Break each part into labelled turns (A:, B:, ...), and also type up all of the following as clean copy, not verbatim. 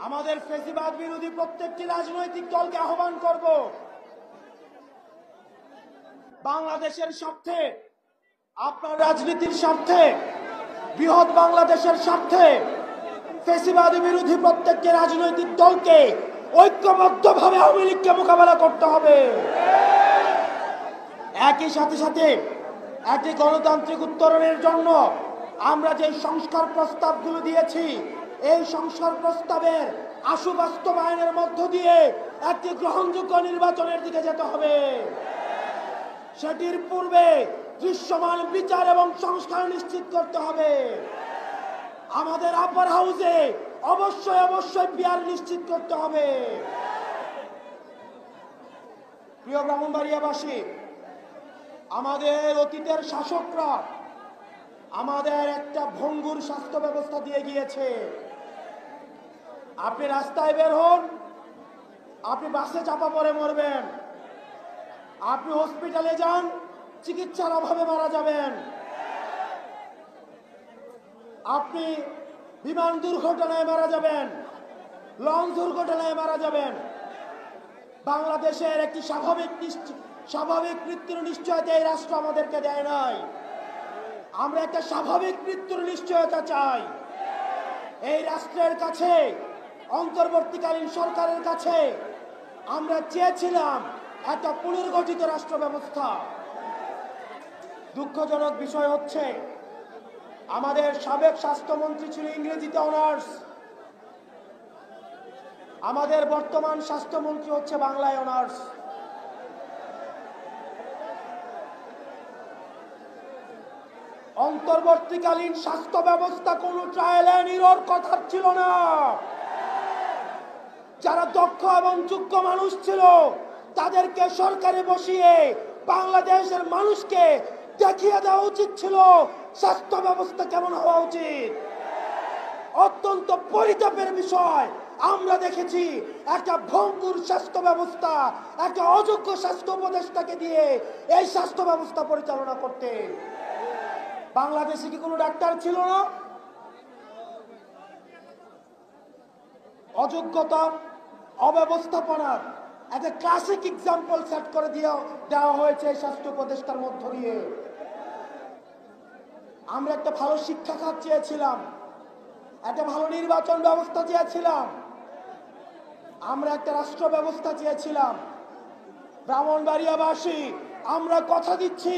A: আমাদের ফ্যাসিবাদ বিরোধী প্রত্যেকটি রাজনৈতিক দলকে আহ্বান করব, বাংলাদেশের স্বার্থে, আপনার রাজনীতির স্বার্থে, বৃহৎ বাংলাদেশের স্বার্থে ফ্যাসিবাদ বিরোধী প্রত্যেকটি রাজনৈতিক দলকে ঐক্যবদ্ধভাবে আওয়ামী লীগকে মোকাবেলা করতে হবে। একই সাথে একটি গণতান্ত্রিক উত্তরণের জন্য আমরা যে সংস্কার প্রস্তাবগুলো দিয়েছি, এই সংস্কার প্রস্তাবের আশু বাস্তবায়নের মধ্য দিয়ে একটি গ্রহণযোগ্য নির্বাচনের দিকে যেতে হবে। সেটির পূর্বে দৃশ্যমান বিচার এবং সংস্কার নিশ্চিত করতে হবে। আমাদের আপার হাউসে অবশ্যই পিয়ার নিশ্চিত করতে হবে। প্রিয় ব্রাহ্মণবাড়িয়াবাসী, আমাদের অতীতের শাসকরা আমাদের একটা ভঙ্গুর স্বাস্থ্য ব্যবস্থা দিয়ে গিয়েছে। আপনি রাস্তায় বের হন, আপনি বাসে চাপা পড়ে মরবেন। আপনি হসপিটালে যান, চিকিৎসার অভাবে মারা যাবেন। আপনি বিমান দুর্ঘটনায় মারা যাবেন, লঞ্চ দুর্ঘটনায় মারা যাবেন। বাংলাদেশের একটি স্বাভাবিক মৃত্যুর নিশ্চয়তা এই রাষ্ট্র আমাদেরকে দেয় নাই। আমরা একটা স্বাভাবিক মৃত্যুর নিশ্চয়তা চাই। এই রাষ্ট্রের কাছে, অন্তর্বর্তীকালীন সরকারের কাছে আমরা চেয়েছিলাম একটা পুনর্গঠিত রাষ্ট্র ব্যবস্থা। দুঃখজনক বিষয় হচ্ছে, আমাদের সাবেক স্বাস্থ্যমন্ত্রী ছিল ইংরেজিতে অনার্স, আমাদের বর্তমান স্বাস্থ্যমন্ত্রী হচ্ছে বাংলায় অনার্স। অন্তর্বর্তীকালীন স্বাস্থ্য ব্যবস্থা কোনো ট্রায়াল এন্ড এরর কথা ছিল না। যারা দক্ষ এবং যোগ্য মানুষ ছিল তাদেরকে সরকারে বসিয়ে বাংলাদেশের মানুষকে দেখিয়ে দেওয়া উচিত ছিল স্বাস্থ্য ব্যবস্থা কেমন হওয়া উচিত। অত্যন্ত পরিতাপের বিষয়, আমরা দেখেছি একটা ভঙ্গুর স্বাস্থ্য ব্যবস্থা, একটা অযোগ্য স্বাস্থ্য উপদেষ্টাকে দিয়ে এই স্বাস্থ্য ব্যবস্থা পরিচালনা করতে। বাংলাদেশে কি কোনো ডাক্তার ছিল না? অযোগ্যতা, অব্যবস্থাপনার একটা ক্লাসিক এক্সাম্পল সেট করে দেওয়া হয়েছে এই স্বাস্থ্য উপদেষ্টার মধ্য দিয়ে। আমরা একটা ভালো শিক্ষা খাত চেয়েছিলাম, একটা ভালো নির্বাচন ব্যবস্থা চেয়েছিলাম, আমরা একটা রাষ্ট্র ব্যবস্থা চেয়েছিলাম। ব্রাহ্মণবাড়িয়াবাসী, আমরা কথা দিচ্ছি,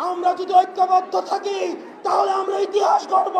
A: আমরা যদি ঐক্যবদ্ধ থাকি তাহলে আমরা ইতিহাস গড়ব।